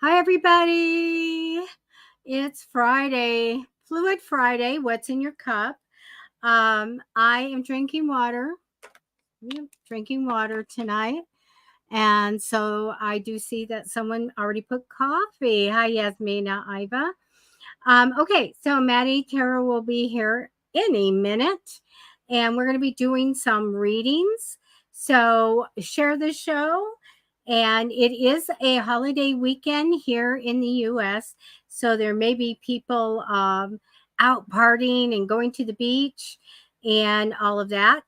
Hi, everybody. It's Friday, Fluid Friday. What's in your cup? I am drinking water. Drinking water tonight. And so I do see that someone already put coffee. Hi, Yasmina Iva. Okay, so Matty Tarot will be here any minute. And we're going to be doing some readings. So share the show. And it is a holiday weekend here in the US. So there may be people out partying and going to the beach and all of that.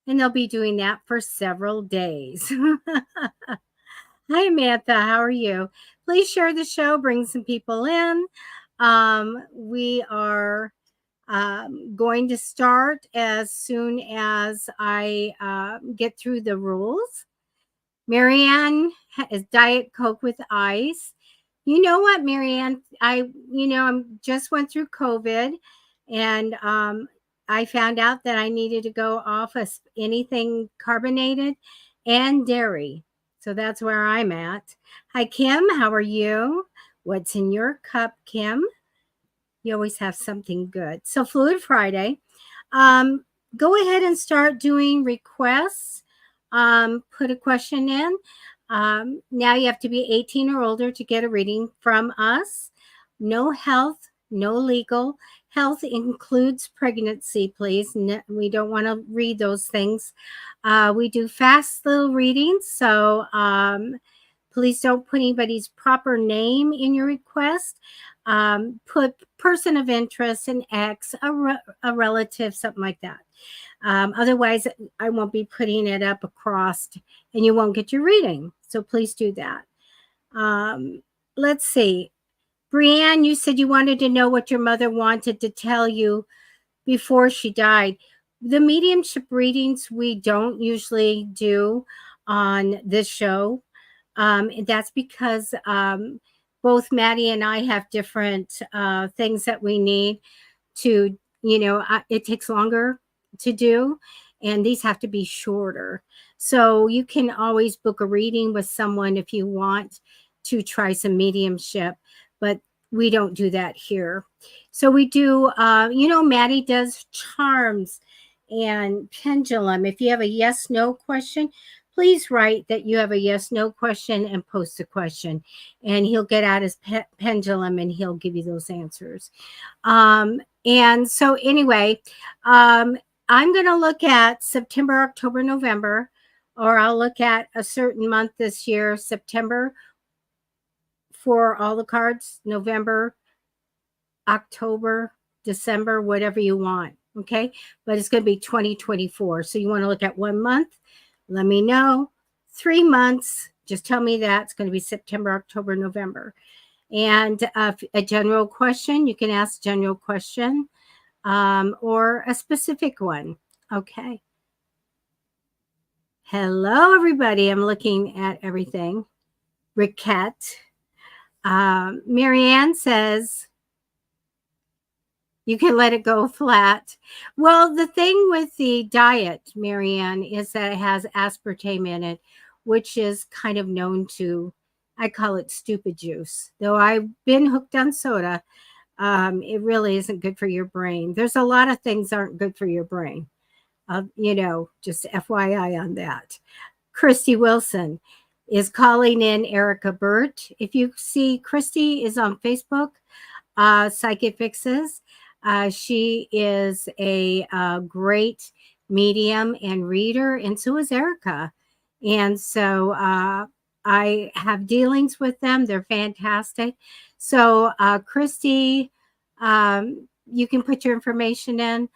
And they'll be doing that for several days. Hi, Amantha. How are you? Please share the show, bring some people in. We are going to start as soon as I get through the rules. Marianne is Diet Coke with ice. You know what, Marianne? I just went through COVID, and I found out that I needed to go off of anything carbonated and dairy. So that's where I'm at. Hi, Kim. How are you? What's in your cup, Kim? You always have something good. So, Fluid Friday. Um, Go ahead and start doing requests. Put a question in. Now you have to be 18 or older to get a reading from us. No health, no legal. Health includes pregnancy, please. No, we don't want to read those things. We do fast little readings, so please don't put anybody's proper name in your request. Put person of interest, an ex, a relative, something like that. Otherwise, I won't be putting it up across and you won't get your reading. So please do that. Let's see. Brianne, you said you wanted to know what your mother wanted to tell you before she died. The mediumship readings we don't usually do on this show. That's because both Maddie and I have different things that we need to, it takes longer to do, and these have to be shorter. So you can always book a reading with someone if you want to try some mediumship, but we don't do that here. So we do, Maddie does charms and pendulum. If you have a yes no question, please write that you have a yes no question and post a question, and he'll get out his pendulum and he'll give you those answers. And so anyway, I'm going to look at September, October, November, or I'll look at a certain month this year, September for all the cards, November, October, December, whatever you want. Okay. But it's going to be 2024. So you want to look at 1 month? Let me know. 3 months, just tell me that. It's going to be September, October, November. And a general question, you can ask a general question or a specific one. Okay. Hello, everybody. I'm looking at everything. Riquette. Marianne says, you can let it go flat. Well, the thing with the diet, Marianne, is that it has aspartame in it, which is kind of known to, I call it stupid juice. Though I've been hooked on soda, it really isn't good for your brain. There's a lot of things aren't good for your brain. Just FYI on that. Christy Wilson is calling in Erica Burt. If you see, Christy is on Facebook, Psychic Fixes. She is a great medium and reader, and so is Erica. And so I have dealings with them. They're fantastic. So, Christy, you can put your information in,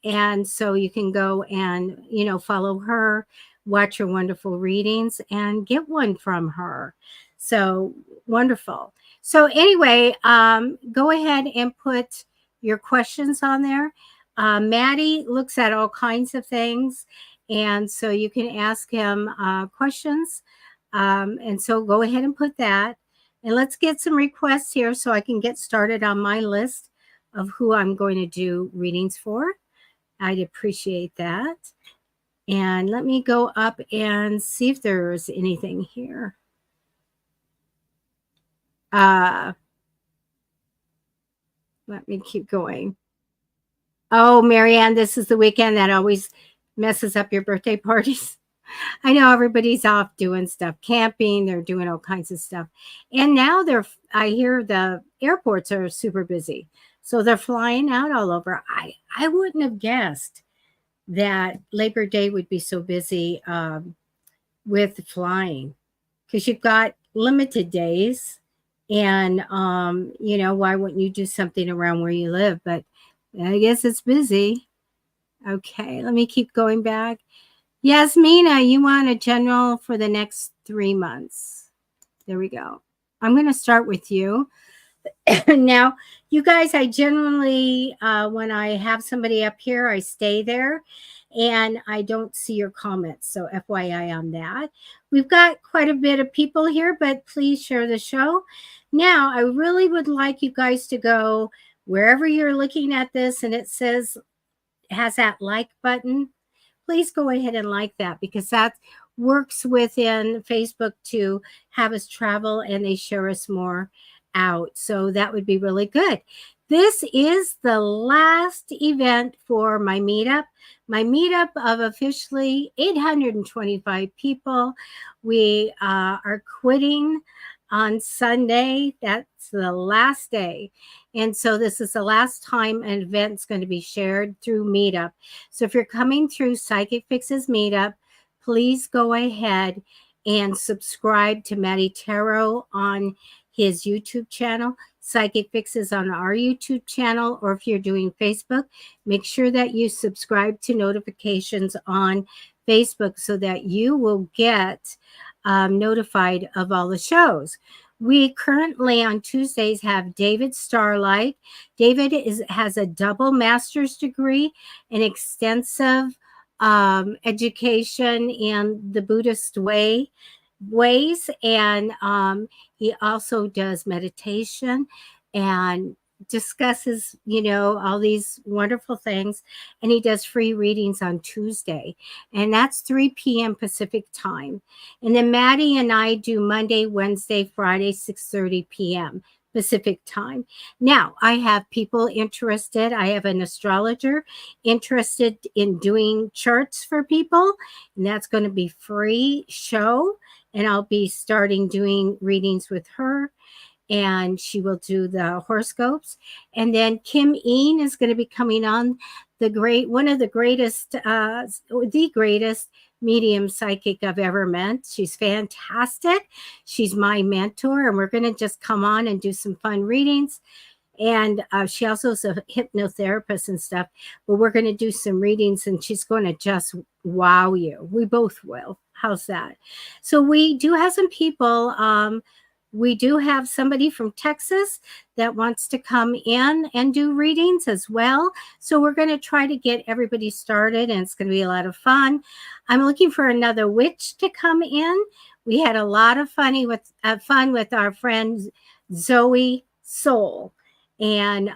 and so you can go and follow her, watch her wonderful readings, and get one from her. So wonderful. So anyway, go ahead and put your questions on there. Matty looks at all kinds of things, and so you can ask him questions. And so go ahead and put that. And let's get some requests here so I can get started on my list of who I'm going to do readings for. I'd appreciate that. And let me go up and see if there's anything here. Let me keep going. Oh, Marianne, this is the weekend that always messes up your birthday parties. I know everybody's off doing stuff, camping, they're doing all kinds of stuff. And now I hear the airports are super busy. So they're flying out all over. I wouldn't have guessed that Labor Day would be so busy with flying, because you've got limited days. And, why wouldn't you do something around where you live? But I guess it's busy. Okay, let me keep going back. Yasmina, you want a general for the next 3 months. There we go. I'm going to start with you. Now, you guys, I generally, when I have somebody up here, I stay there and I don't see your comments. So, FYI on that. We've got quite a bit of people here, but please share the show. Now, I really would like you guys to go wherever you're looking at this and it has that like button. Please go ahead and like that, because that works within Facebook to have us travel and they share us more out. So that would be really good. This is the last event for my meetup. My meetup of officially 825 people. We are quitting on Sunday. That's the last day. And so this is the last time an event's going to be shared through Meetup. So if you're coming through Psychic Fixes Meetup, please go ahead and subscribe to Matty Tarot on his YouTube channel, Psychic Fixes on our YouTube channel, or if you're doing Facebook, make sure that you subscribe to notifications on Facebook so that you will get notified of all the shows. We currently on Tuesdays have David Starlight. David has a double master's degree in extensive education in the Buddhist ways, and he also does meditation and discusses all these wonderful things, and he does free readings on Tuesday, and that's 3 p.m. Pacific time. And then Maddie and I do Monday, Wednesday, Friday, 6:30 p.m. Pacific time. Now, I have people interested. I have an astrologer interested in doing charts for people, and that's going to be free show, and I'll be starting doing readings with her, and she will do the horoscopes. And then Kim Een is going to be coming on, one of the greatest medium psychic I've ever met. She's fantastic. She's my mentor, and we're going to just come on and do some fun readings. And she also is a hypnotherapist and stuff, but we're going to do some readings and she's going to just wow you. We both will. How's that? So we do have some people. We do have somebody from Texas that wants to come in and do readings as well. So we're going to try to get everybody started, and it's going to be a lot of fun. I'm looking for another witch to come in. We had a lot of fun with our friend Zoe Soul. And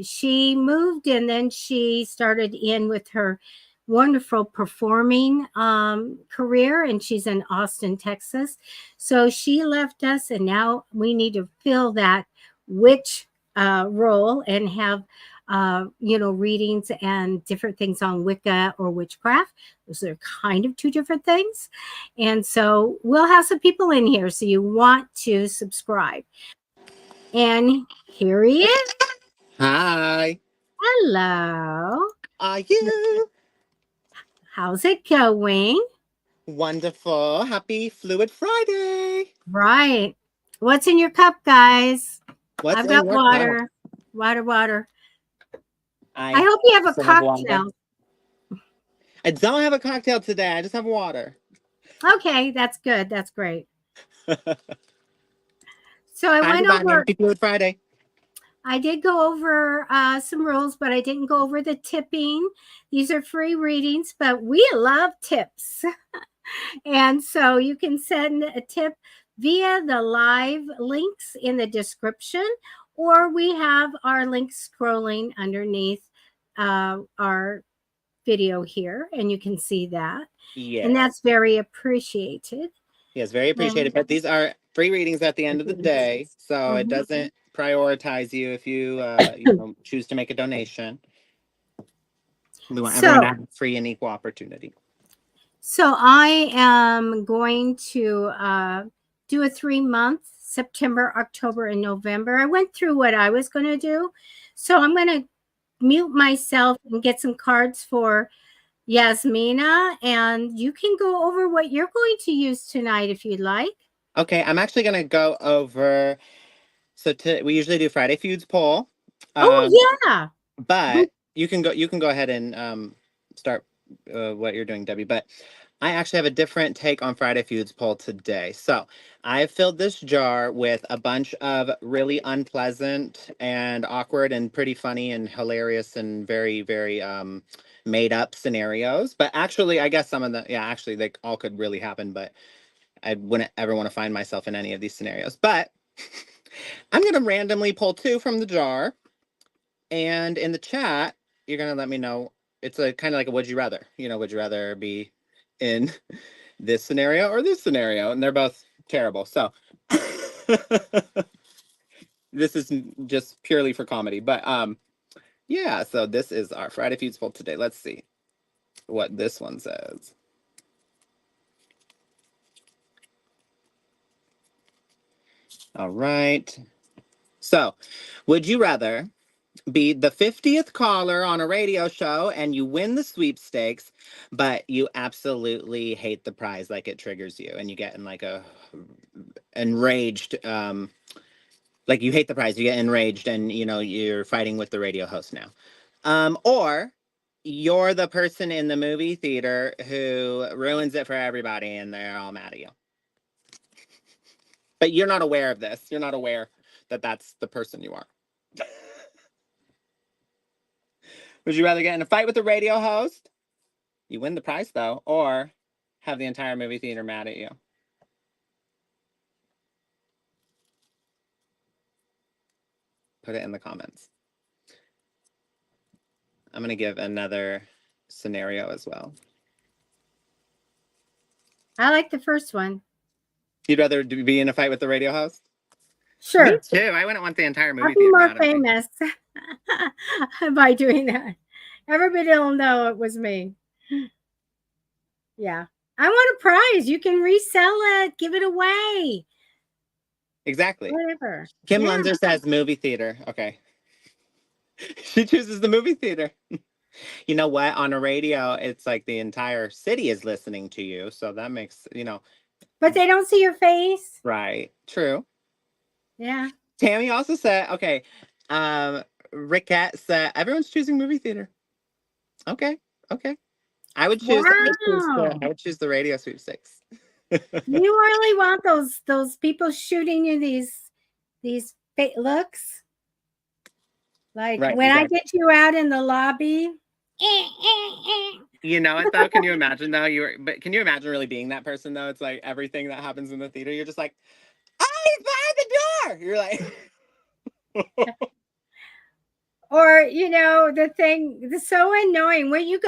she moved, and then she started in with her wonderful performing career, and she's in Austin, Texas. So she left us, and now we need to fill that witch role and have readings and different things on Wicca or witchcraft. Those are kind of two different things. And so we'll have some people in here, so you want to subscribe. And here he is. Hi. Hello. Are you? How's it going? Wonderful. Happy Fluid Friday. Right. What's in your cup, guys? I've got water. Cup? Water. I hope you have a cocktail. I don't have a cocktail today. I just have water. Okay, that's good. That's great. So I went over. Happy Fluid Friday. I did go over some rules, but I didn't go over the tipping. These are free readings, but we love tips. And so you can send a tip via the live links in the description, or we have our links scrolling underneath our video here, and you can see that. Yeah. And that's very appreciated. Yes, very appreciated. But these are free readings at the end of the day, so it doesn't prioritize you if you choose to make a donation. We want everyone to have free and equal opportunity. So I am going to do a 3-month, September, October, and November. I went through what I was going to do. So I'm going to mute myself and get some cards for Yasmina, and you can go over what you're going to use tonight if you'd like. Okay, I'm actually going to go over, so we usually do Friday Feuds poll. Oh, yeah. But you can go ahead and start what you're doing, Debbie. But I actually have a different take on Friday Feuds poll today. So I filled this jar with a bunch of really unpleasant and awkward and pretty funny and hilarious and very, very made up scenarios. But actually, I guess some of them, yeah, actually, they all could really happen. But I wouldn't ever want to find myself in any of these scenarios. But I'm going to randomly pull 2 from the jar. And in the chat, you're going to let me know. It's a kind of like a would you rather. Would you rather be in this scenario or this scenario? And they're both terrible. So this is just purely for comedy. But yeah, so this is our Friday Feuds poll today. Let's see what this one says. All right. So, would you rather be the 50th caller on a radio show and you win the sweepstakes, but you absolutely hate the prize, like it triggers you and you get in like a enraged, like you hate the prize, you get enraged and you're fighting with the radio host now. Or you're the person in the movie theater who ruins it for everybody and they're all mad at you. But you're not aware of this. You're not aware that that's the person you are. Would you rather get in a fight with the radio host? You win the prize, though, or have the entire movie theater mad at you? Put it in the comments. I'm going to give another scenario as well. I like the first one. You'd rather be in a fight with the radio host? Sure. Me too. I wouldn't want the entire movie I'll be theater more mad at me. famous by doing that. Everybody will know it was me. Yeah. I want a prize. You can resell it. Give it away. Exactly. Whatever. Kim Lunzer says movie theater. Okay. She chooses the movie theater. You know what? On a radio, it's like the entire city is listening to you. So that makes, But they don't see your face. Right. True. Yeah. Tammy also said, okay, Rickette said, everyone's choosing movie theater. Okay. I would choose, Wow. I would choose the radio sweepstakes. You really want those people shooting you these looks? Like right, when exactly. I get you out in the lobby. You know it though? Can you imagine though? But can you imagine really being that person though? It's like everything that happens in the theater, you're just like, oh, he's behind the door. You're like or the thing that's so annoying. What you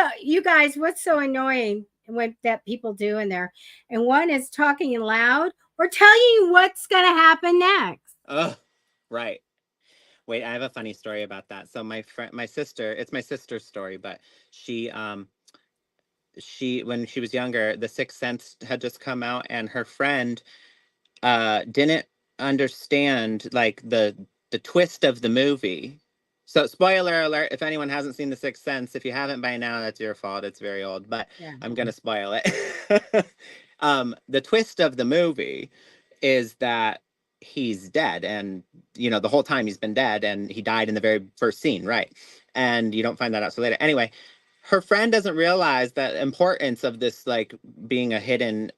guys, what's so annoying what that people do in there? And one is talking loud or telling you what's gonna happen next. Oh, right. Wait, I have a funny story about that. So my sister, it's my sister's story, but she when she was younger, The Sixth Sense had just come out, and her friend didn't understand like the twist of the movie. So spoiler alert, if anyone hasn't seen The Sixth Sense, if you haven't by now, that's your fault. It's very old, but yeah. I'm going to spoil it. The twist of the movie is that he's dead, and the whole time he's been dead, and he died in the very first scene, right? And you don't find that out till later. Anyway, her friend doesn't realize the importance of this, like being a hidden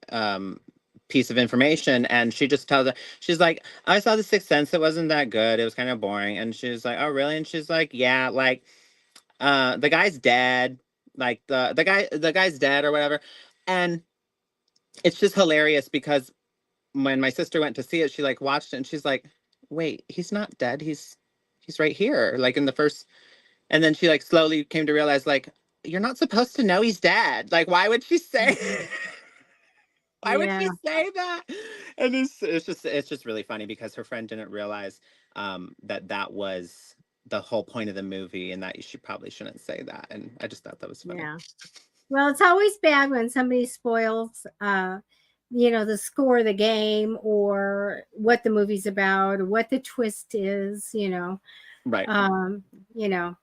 piece of information, and she just tells her, she's like, I saw The Sixth Sense, it wasn't that good, it was kind of boring. And she's like, oh really? And she's like, yeah, like the guy's dead, like the guy's dead or whatever. And it's just hilarious because when my sister went to see it, she like watched it and she's like, wait, he's not dead, he's right here, like in the first. And then she like slowly came to realize, like, you're not supposed to know he's dead, like why would she say Why would she Yeah. say that? And it's just really funny because her friend didn't realize that was the whole point of the movie and that she probably shouldn't say that. And I just thought that was funny. Yeah. Well, it's always bad when somebody spoils, the score of the game or what the movie's about or what the twist is, Right. um, you know,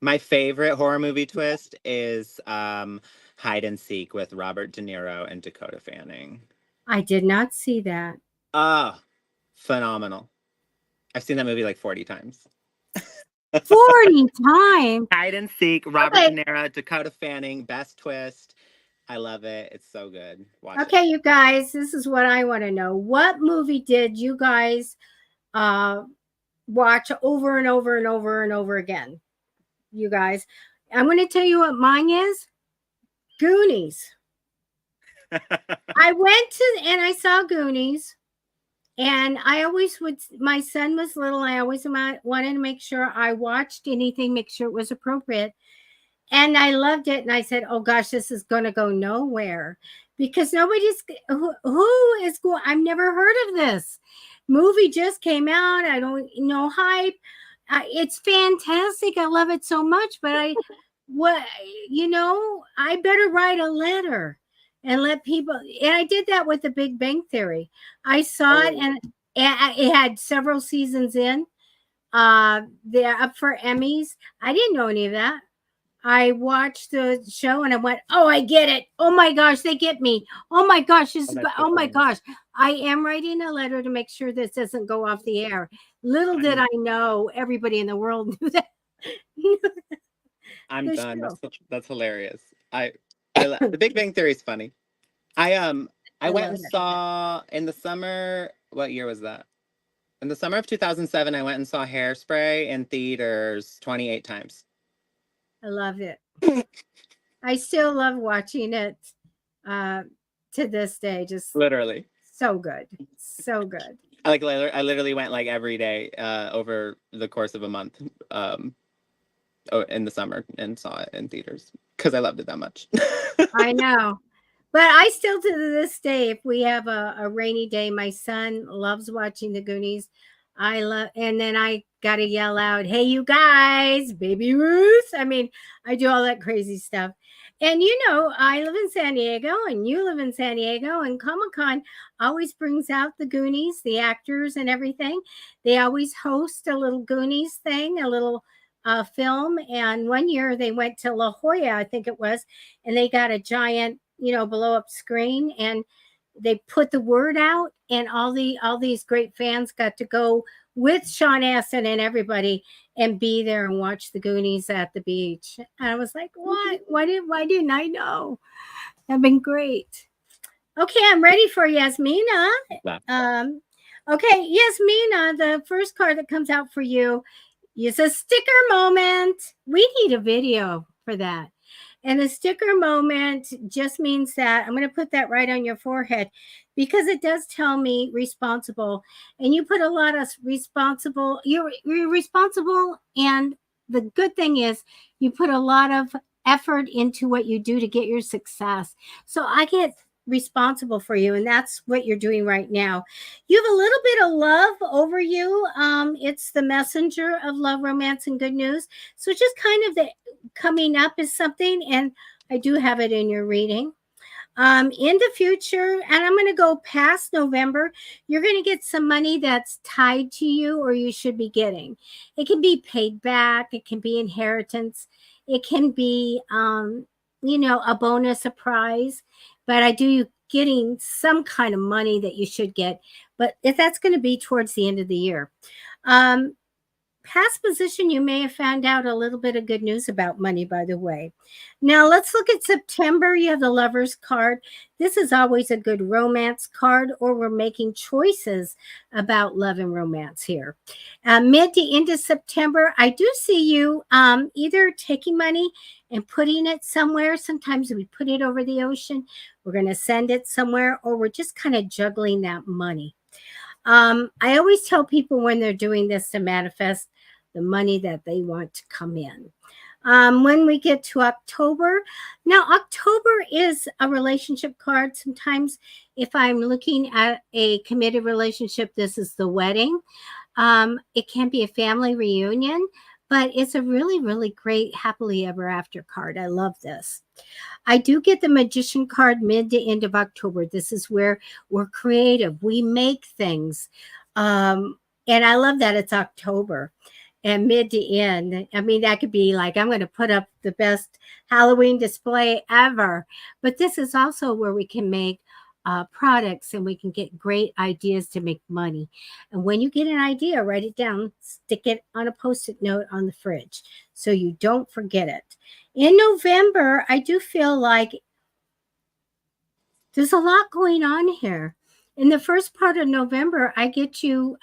My favorite horror movie twist is Hide and Seek with Robert De Niro and Dakota Fanning. I did not see that. Ah, phenomenal. I've seen that movie like 40 times. 40 times. Hide and Seek, Robert Okay. De Niro, Dakota Fanning, best twist. I love it. It's so good. Watch it. Okay, you guys, this is what I want to know. What movie did you guys watch over and over and over and over again? You guys, I'm going to tell you what mine is. Goonies. I went to and I saw Goonies, and I always would. My son was little. I always wanted to make sure I watched anything, make sure it was appropriate, and I loved it. And I said, "Oh gosh, this is going to go nowhere because nobody's who is going. I've never heard of this movie. Just came out. I don't know hype. It's fantastic. I love it so much, but I better write a letter." And let people, and I did that with the Big Bang Theory. I saw it, and it had several seasons in. They're up for Emmys. I didn't know any of that. I watched the show and I went, "Oh, I get it. Oh my gosh, they get me. Oh my gosh, oh my gosh." I am writing a letter to make sure this doesn't go off the air. Little did I know everybody in the world knew that. I'm done. That's hilarious. The Big Bang Theory is funny. I went and saw in the summer. What year was that? In the summer of 2007, I went and saw Hairspray in theaters 28 times. I love it. I still love watching it to this day. Just literally so good, so good. I literally went like every day over the course of a month in the summer and saw it in theaters because I loved it that much. I know. But I still, to this day, if we have a rainy day, my son loves watching the Goonies. And then I got to yell out, "Hey, you guys, Baby Ruth." I mean, I do all that crazy stuff. And, I live in San Diego and you live in San Diego, and Comic-Con always brings out the Goonies, the actors and everything. They always host a little Goonies thing, a little film. And one year they went to La Jolla, I think it was, and they got a giant blow up screen, and they put the word out, and all these great fans got to go with Sean Astin and everybody and be there and watch the Goonies at the beach. And I was like, what? Why didn't I know? That'd been great. Okay, I'm ready for Yasmina. Okay, Yasmina, the first card that comes out for you is a sticker moment. We need a video for that. And the sticker moment just means that I'm going to put that right on your forehead because it does tell me responsible. And you put a lot of responsible. You're responsible. And the good thing is you put a lot of effort into what you do to get your success. So I get responsible for you, and that's what you're doing right now. You have a little bit of love over you. It's the messenger of love, romance, and good news. So just kind of the coming up is something, and I do have it in your reading. In the future, and I'm going to go past November, you're going to get some money that's tied to you, or you should be getting. It can be paid back. It can be inheritance. It can be, a bonus, a prize. But I do you getting some kind of money that you should get. But if that's going to be towards the end of the year. Past position, you may have found out a little bit of good news about money, by the way. Now, let's look at September. You have the Lover's card. This is always a good romance card, or we're making choices about love and romance here. Mid to end of September, I do see you either taking money and putting it somewhere. Sometimes we put it over the ocean. We're going to send it somewhere, or we're just kind of juggling that money. I always tell people when they're doing this to manifest the money that they want to come in. When we get to October, now October is a relationship card. Sometimes if I'm looking at a committed relationship, this is the wedding. It can be a family reunion, but it's a really, really great happily ever after card. I love this. I do get the magician card mid to end of October. This is where we're creative. We make things. And I love that it's October and mid to end. I mean, that could be like, I'm going to put up the best Halloween display ever. But this is also where we can make products and we can get great ideas to make money. And when you get an idea, write it down, stick it on a post-it note on the fridge so you don't forget it. In November, I do feel like there's a lot going on here. In the first part of November, I get you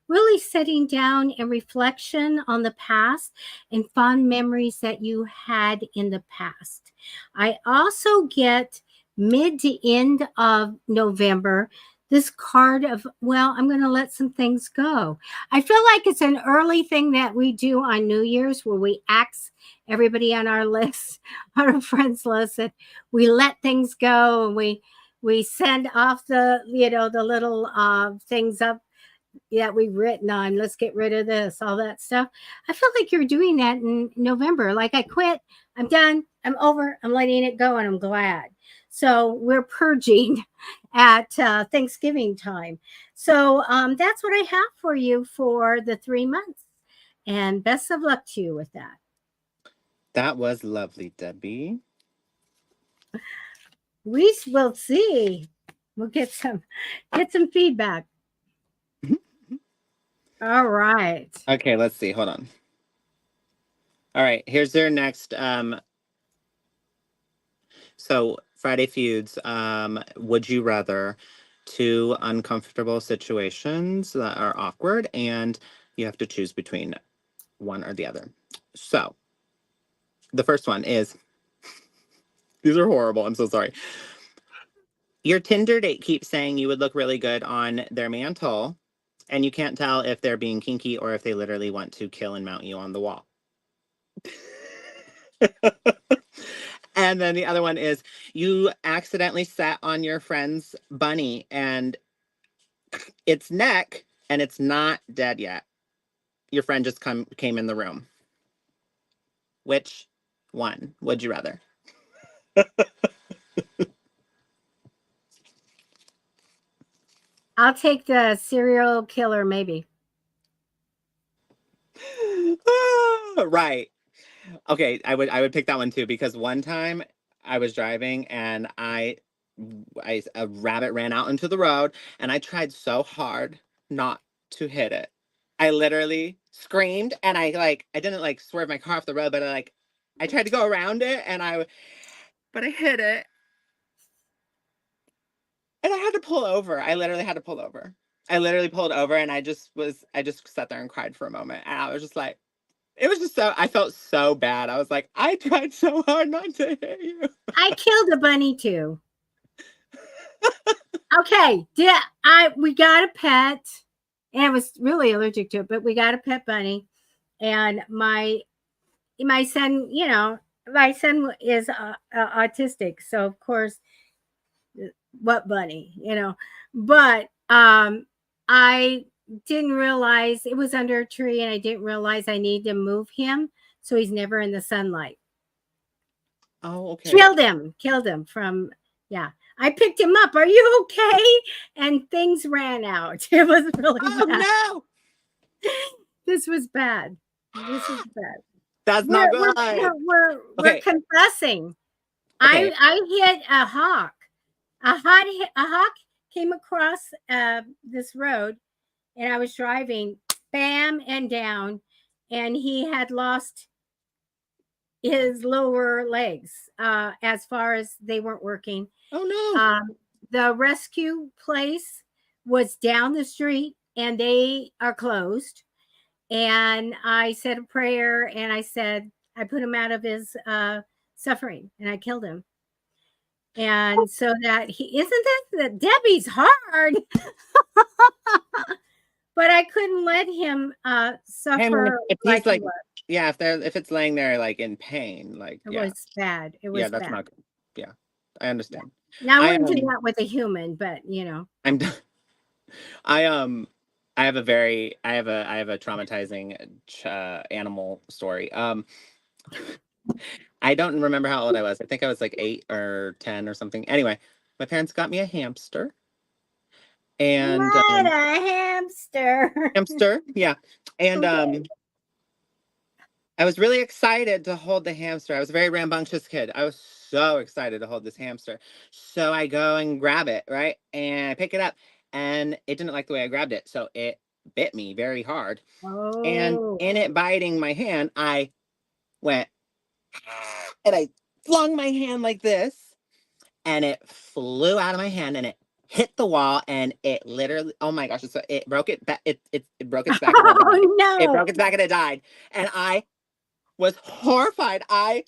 really setting down in reflection on the past and fond memories that you had in the past. I also get mid to end of November this card of, well, I'm going to let some things go. I feel like it's an early thing that we do on New Year's where we ask everybody on our list, on our friends list, that we let things go and we send off the the little things up that we've written on. Let's get rid of this, all that stuff. I feel like you're doing that in November. Like, I quit, I'm done, I'm over, I'm letting it go, and I'm glad. So we're purging at Thanksgiving time. So that's what I have for you for the 3 months, and best of luck to you with that. That was lovely, Debbie. We will see. We'll get some feedback. All right. Okay, let's see. Hold on. All right, here's their next. So Friday feuds. Would you rather? Two uncomfortable situations that are awkward, and you have to choose between one or the other. So the first one is. These are horrible. I'm so sorry. Your Tinder date keeps saying you would look really good on their mantle, and you can't tell if they're being kinky or if they literally want to kill and mount you on the wall. And then the other one is you accidentally sat on your friend's bunny and its neck and it's not dead yet. Your friend just came in the room. Which one would you rather? I'll take the serial killer, maybe. Right. Okay, I would pick that one too, because one time I was driving and a rabbit ran out into the road and I tried so hard not to hit it. I literally screamed and I didn't like swerve my car off the road, but I tried to go around it but I hit it. And I had to pull over. I literally had to pull over. I literally pulled over and I just sat there and cried for a moment. And I was just like, it was just I felt so bad. I was like, I tried so hard not to hit you. I killed a bunny too. Okay, we got a pet, and I was really allergic to it, but we got a pet bunny, and my son, my son is autistic, so of course, what bunny, but I didn't realize it was under a tree, and I didn't realize I need to move him, so he's never in the sunlight. Oh, okay. Killed him from, yeah. I picked him up. Are you okay? And things ran out. It was really bad. No. This was bad. This is bad. That's not good. We're confessing. Okay. I hit a hawk. A hawk came across this road, and I was driving, bam, and down, and he had lost his lower legs as far as they weren't working. Oh no. The rescue place was down the street and they are closed. And I said a prayer and I put him out of his suffering, and I killed him. And so that that Debbie's hard. But I couldn't let him suffer. If he's if it's laying there like in pain, like it was bad. It was that's bad. not good. Yeah. I understand. Now, I I wouldn't do that with a human, but I'm d- I have a very I have a traumatizing animal story. I don't remember how old I was. I think I was like 8 or 10 or something. Anyway, my parents got me a hamster. And what a hamster. hamster, yeah. And Okay. I was really excited to hold the hamster. I was a very rambunctious kid. I was so excited to hold this hamster. So I go and grab it, right? And I pick it up, and it didn't like the way I grabbed it. So it bit me very hard. And Oh. in it biting my hand, I went and I flung my hand like this, and it flew out of my hand and it hit the wall, and it literally, oh my gosh, it broke it back. It broke its back and it died. Oh It no. broke its back and it died. And I was horrified. I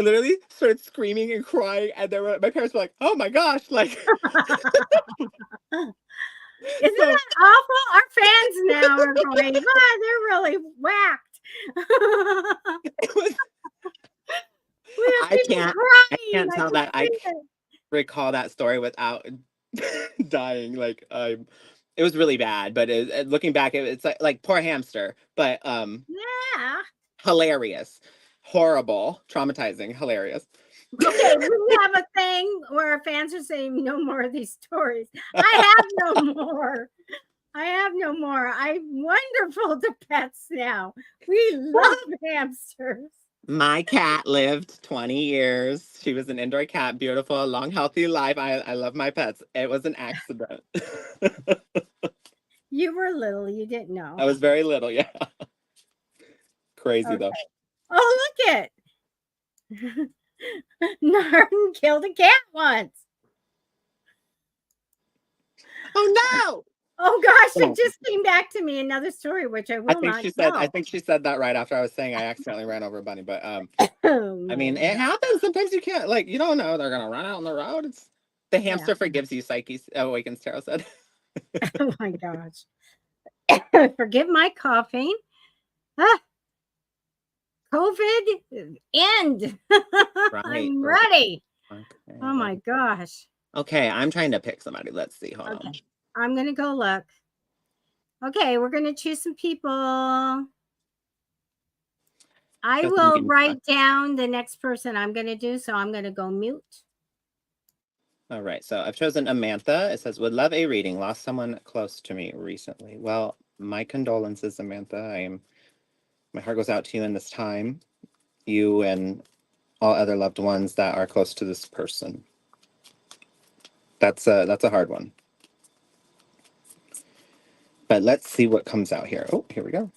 literally started screaming and crying, and my parents were like, "Oh my gosh!" Like, Isn't so that awful? Our fans now are going, wow, they're really whacked. it was. We have I people can't. I crying. can't I tell can that. I see can't it. recall that story without dying. Like, it was really bad. But looking back, it's like poor hamster. But Yeah. hilarious, horrible, traumatizing, hilarious. Okay, we have a thing where our fans are saying no more of these stories. I have no more. I have no more. I'm wonderful to pets now. We love hamsters. My cat lived 20 years. She was an indoor cat, beautiful, long, healthy life. I love my pets. It was an accident. You were little, you didn't know. I was very little, yeah. Crazy Okay. though. Oh, look it. Narden killed a cat once. Oh no! Oh gosh, it Oh, just came back to me. Another story, which I will not I tell. think she said that right after I was saying I accidentally ran over a bunny. But Oh I my mean, it god. happens. Sometimes you can't, like, you don't know they're gonna run out on the road. It's the Yeah. hamster forgives you, Psyche awakens, Tarot said. Oh my gosh. Forgive my coughing. Ah, COVID end. Right, I'm right. ready. Okay, Oh my gosh. okay, I'm trying to pick somebody. Let's see. Hold Okay. on. I'm going to go look. Okay, we're going to choose some people. I Just will give me a sec. write down the next person I'm going to do. So I'm going to go mute. All right, so I've chosen Amantha. It says, would love a reading. Lost someone close to me recently. Well, my condolences, Amantha. My heart goes out to you in this time. You and all other loved ones that are close to this person. That's a hard one. But let's see what comes out here. Oh, here we go.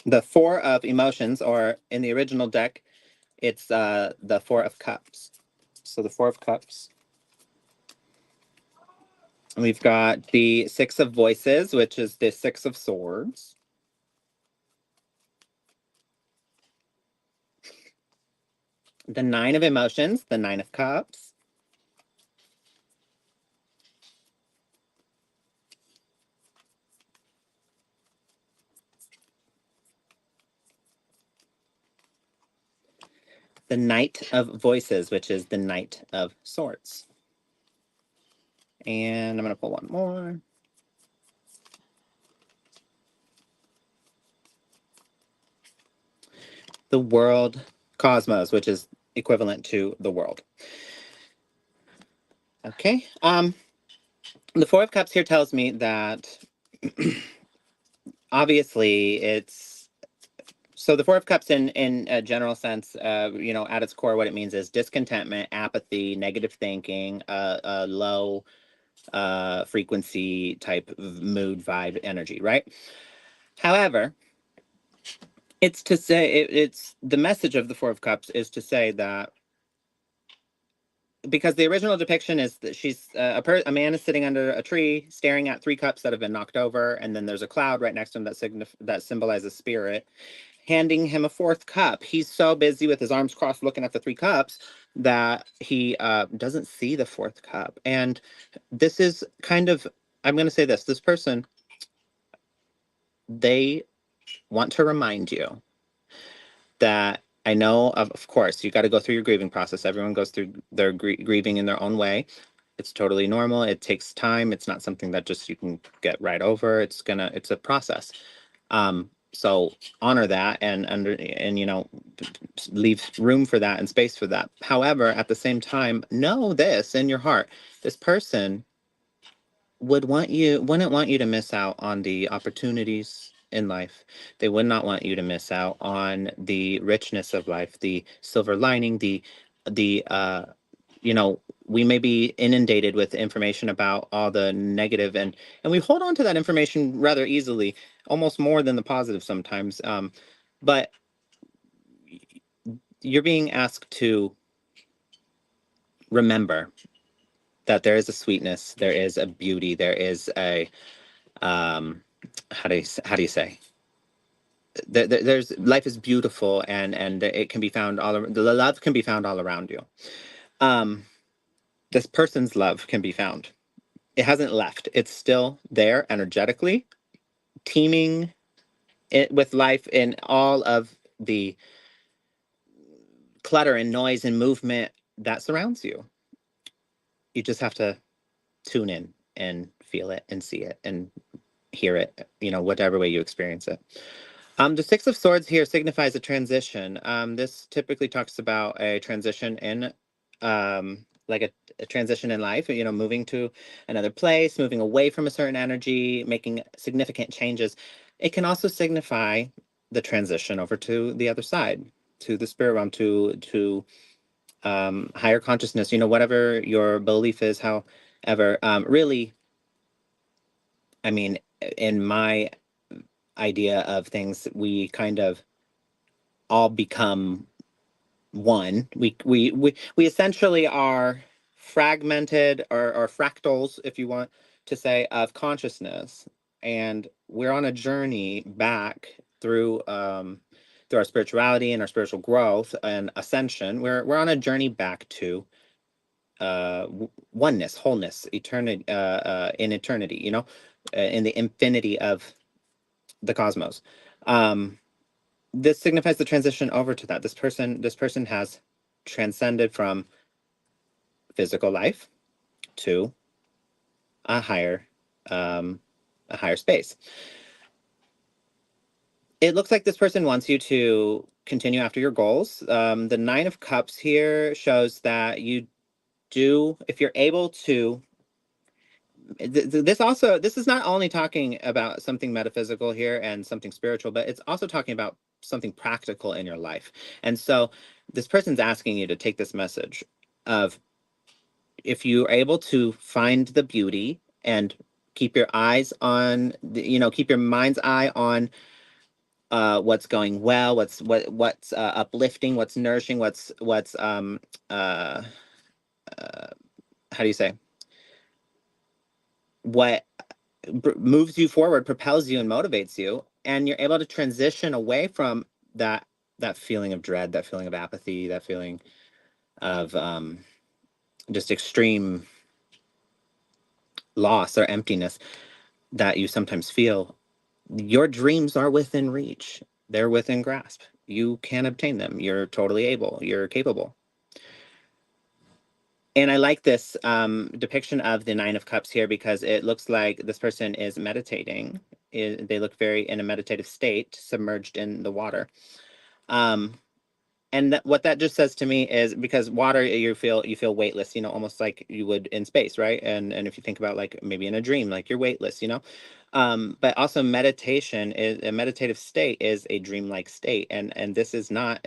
The Four of Emotions, or in the original deck, it's the Four of Cups. So the Four of Cups. We've got the Six of Voices, which is the Six of Swords. The Nine of Emotions, the Nine of Cups. The Knight of Voices, which is the Knight of Swords. And I'm going to pull one more. The World Cosmos, which is equivalent to the world. Okay. The Four of Cups here tells me that obviously it's so the Four of Cups in a general sense, at its core, what it means is discontentment, apathy, negative thinking, a low frequency type of mood, vibe, energy, right? However, it's to say it's the message of the Four of Cups is to say that because the original depiction is that she's a man is sitting under a tree staring at three cups that have been knocked over, and then there's a cloud right next to him that symbolizes spirit handing him a fourth cup. He's so busy with his arms crossed looking at the three cups that he doesn't see the fourth cup. And this is kind of, I'm going to say this person, they want to remind you that I know, of course, you got to go through your grieving process. Everyone goes through their grieving in their own way. It's totally normal. It takes time. It's not something that just you can get right over. It's a process. So honor that and leave room for that and space for that. However, at the same time, know this in your heart: this person wouldn't want you to miss out on the opportunities in life. They would not want you to miss out on the richness of life, the silver lining, the we may be inundated with information about all the negative, and we hold on to that information rather easily, almost more than the positive sometimes. But you're being asked to remember that there is a sweetness, there is a beauty, there is a how do you say, there's life is beautiful, and it can be found the love can be found all around you. This person's love can be found. It hasn't left. It's still there energetically, teeming with life in all of the clutter and noise and movement that surrounds you. You just have to tune in and feel it and see it and hear it, whatever way you experience it. The Six of Swords here signifies a transition. This typically talks about a transition in, like a transition in life, moving to another place, moving away from a certain energy, making significant changes. It can also signify the transition over to the other side, to the spirit realm, to higher consciousness, whatever your belief is, however, really, I mean, in my idea of things, we kind of all become one. We essentially are fragmented or fractals, if you want to say, of consciousness, and we're on a journey back through our spirituality and our spiritual growth and ascension. We're on a journey back to oneness, wholeness, eternity, in eternity. In the infinity of the cosmos. This signifies the transition over to that. This person has transcended from physical life to a higher space. It looks like this person wants you to continue after your goals. The Nine of Cups here shows that you do, if you're able to. This is not only talking about something metaphysical here and something spiritual, but it's also talking about something practical in your life. And so this person's asking you to take this message of, if you're able to find the beauty and keep your eyes on keep your mind's eye on what's going well, what's uplifting, what's nourishing, what's uh, how do you say, what moves you forward, propels you, and motivates you, and you're able to transition away from that feeling of dread, that feeling of apathy, that feeling of just extreme loss or emptiness that you sometimes feel. Your dreams are within reach. They're within grasp. You can obtain them. You're totally able. You're capable. And I like this depiction of the Nine of Cups here, because it looks like this person is meditating. They look very in a meditative state, submerged in the water. And what that just says to me is, because water, you feel weightless, almost like you would in space, right? And if you think about, like, maybe in a dream, like, you're weightless, but also meditation is a meditative state, is a dreamlike state, and this is not,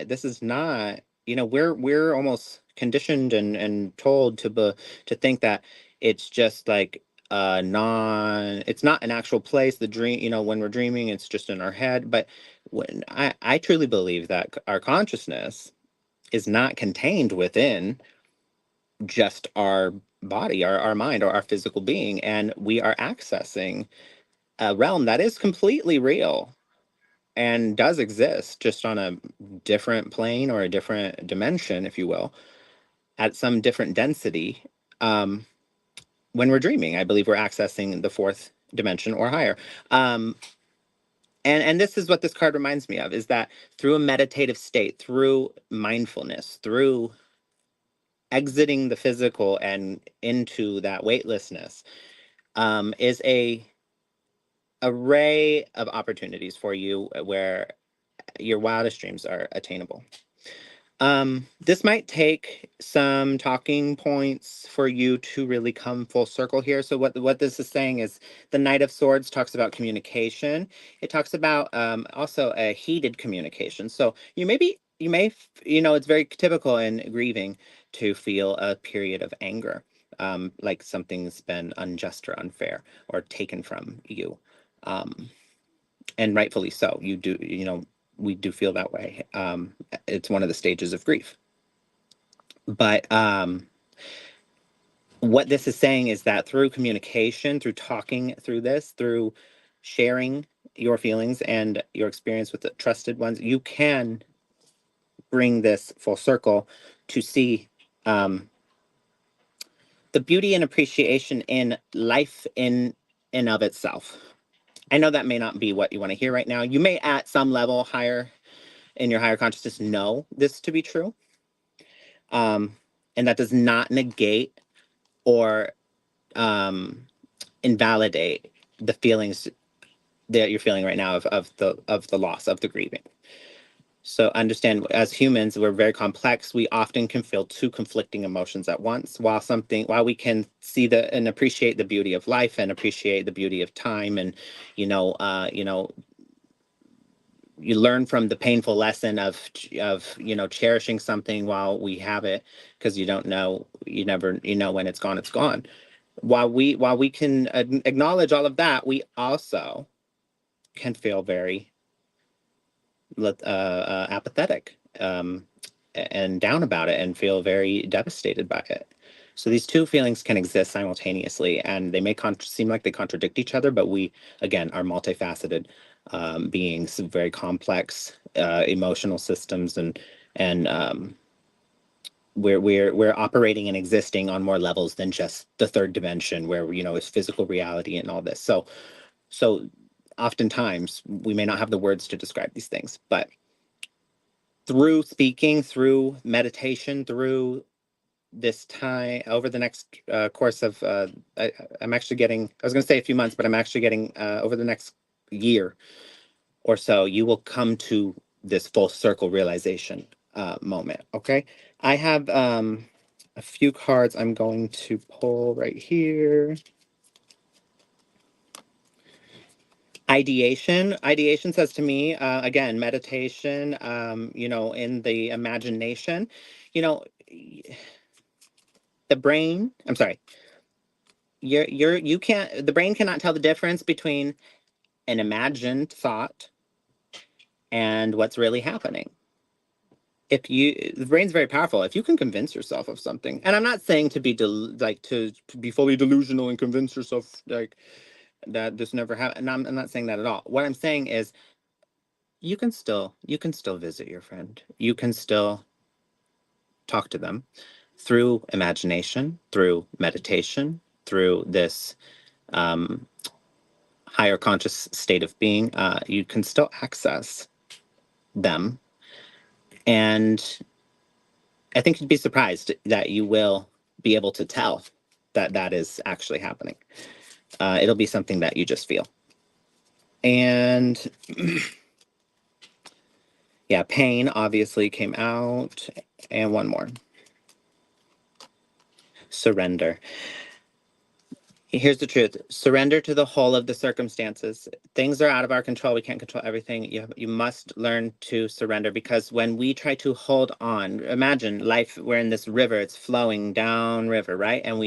we're almost conditioned and told to think that it's just like it's not an actual place. The dream, when we're dreaming, it's just in our head. But when I truly believe that our consciousness is not contained within just our body, our mind, or our physical being, and we are accessing a realm that is completely real and does exist, just on a different plane or a different dimension, if you will, at some different density. When we're dreaming, I believe we're accessing the fourth dimension or higher. And this is what this card reminds me of, is that through a meditative state, through mindfulness, through exiting the physical and into that weightlessness, is a array of opportunities for you where your wildest dreams are attainable. This might take some talking points for you to really come full circle here. So what this is saying is the Knight of Swords talks about communication. It talks about also a heated communication. So it's very typical in grieving to feel a period of anger, like something's been unjust or unfair or taken from you. And rightfully so. We do feel that way. It's one of the stages of grief. But what this is saying is that through communication, through talking through this, through sharing your feelings and your experience with the trusted ones, you can bring this full circle to see the beauty and appreciation in life in and of itself. I know that may not be what you want to hear right now. You may at some level higher in your higher consciousness know this to be true. And that does not negate or invalidate the feelings that you're feeling right now of the loss, of the grieving. So understand, as humans, we're very complex. We often can feel two conflicting emotions at once. While we can see and appreciate the beauty of life and appreciate the beauty of time, and you learn from the painful lesson of cherishing something while we have it, because you never when it's gone, it's gone. While we can acknowledge all of that, we also can feel very apathetic and down about it, and feel very devastated by it. So these two feelings can exist simultaneously, and they may seem like they contradict each other, but we, again, are multifaceted beings, very complex emotional systems, and we're operating and existing on more levels than just the third dimension, where is physical reality and all this. So oftentimes we may not have the words to describe these things, but through speaking, through meditation, through this time over the next course of I'm actually getting, I was going to say a few months, but I'm actually getting over the next year or so, you will come to this full circle realization moment. Okay, I have a few cards I'm going to pull right here. Ideation says to me, again, meditation, in the imagination, the brain, I'm sorry, you can't, the brain cannot tell the difference between an imagined thought and what's really happening. The brain's very powerful. If you can convince yourself of something, and I'm not saying to be to be fully delusional and convince yourself like that this never happened. I'm not saying that at all. What I'm saying is you can still visit your friend. You can still talk to them through imagination, through meditation, through this higher conscious state of being. You can still access them, and I think you'd be surprised that you will be able to tell that is actually happening. It'll be something that you just feel. And yeah, pain obviously came out. And one more. Surrender. Here's the truth. Surrender to the whole of the circumstances. Things are out of our control. We can't control everything. You must learn to surrender, because when we try to hold on, imagine life, we're in this river, it's flowing down river, right? And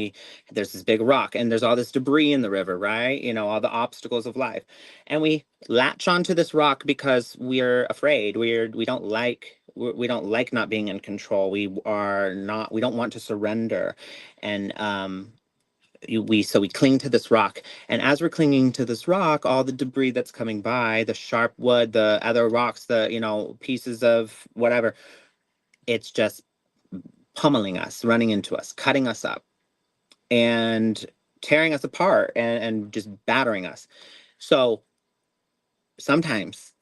there's this big rock, and there's all this debris in the river, right? All the obstacles of life. And we latch onto this rock because we're afraid. We don't like not being in control. We don't want to surrender. And we cling to this rock, and as we're clinging to this rock, all the debris that's coming by, the sharp wood, the other rocks, the pieces of whatever, it's just pummeling us, running into us, cutting us up, and tearing us apart, and just battering us. So sometimes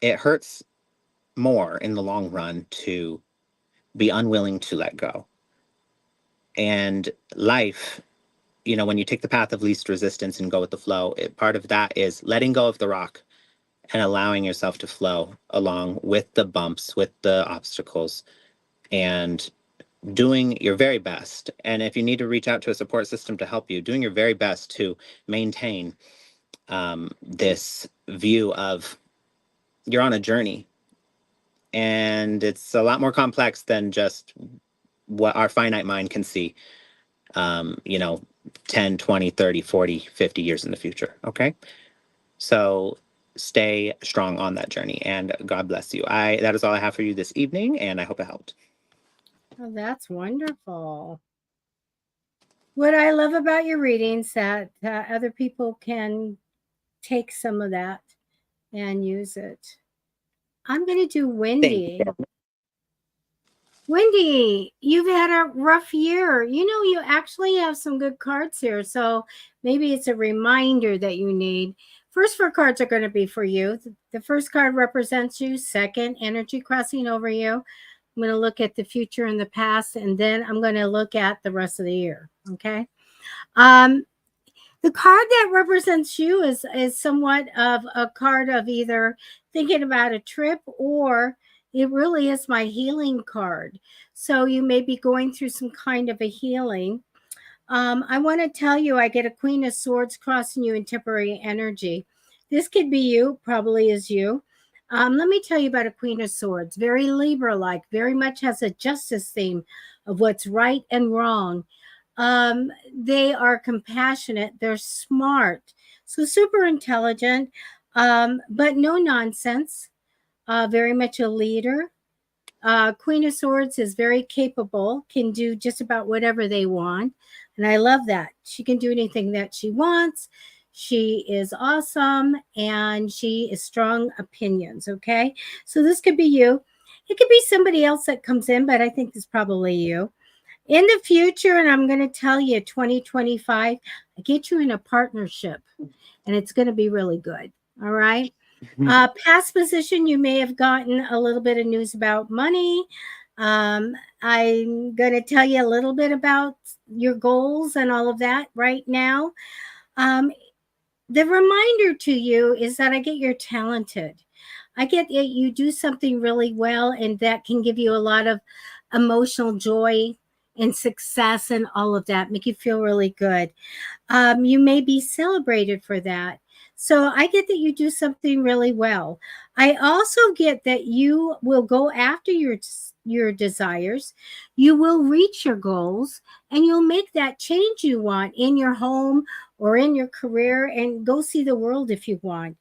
it hurts more in the long run to be unwilling to let go. And life, you know, when you take the path of least resistance and go with the flow, part of that is letting go of the rock and allowing yourself to flow along with the bumps, with the obstacles, and doing your very best. And if you need to reach out to a support system to help you, doing your very best to maintain this view of you're on a journey. And it's a lot more complex than just what our finite mind can see, you know, 10, 20, 30, 40, 50 years in the future. Okay. So stay strong on that journey, and God bless you. That is all I have for you this evening, and I hope it helped. Oh, that's wonderful. What I love about your readings that other people can take some of that and use it. I'm going to do Wendy. Wendy, you've had a rough year. You know, you actually have some good cards here. So maybe it's a reminder that you need. First four cards are going to be for you. The first card represents you. Second, energy crossing over you. I'm going to look at the future and the past, and then I'm going to look at the rest of the year. Okay. The card that represents you is somewhat of a card of either thinking about a trip, or it really is my healing card. So you may be going through some kind of a healing. I want to tell you, I get a Queen of Swords crossing you in temporary energy. This could be you, probably is you. Let me tell you about a Queen of Swords. Very Libra-like, very much has a justice theme of what's right and wrong. They are compassionate. They're smart. So super intelligent, but no nonsense. Very much a leader. Queen of Swords is very capable, can do just about whatever they want. And I love that. She can do anything that she wants. She is awesome, and she is strong opinions. Okay. So this could be you. It could be somebody else that comes in, but I think it's probably you. In the future, and I'm going to tell you 2025, I get you in a partnership, and it's going to be really good. All right. Past position, you may have gotten a little bit of news about money. I'm going to tell you a little bit about your goals and all of that right now. The reminder to you is that I get you're talented. I get that you do something really well, and that can give you a lot of emotional joy and success and all of that, make you feel really good. You may be celebrated for that. So I get that you do something really well. I also get that you will go after your desires. You will reach your goals, and you'll make that change you want in your home or in your career, and go see the world if you want.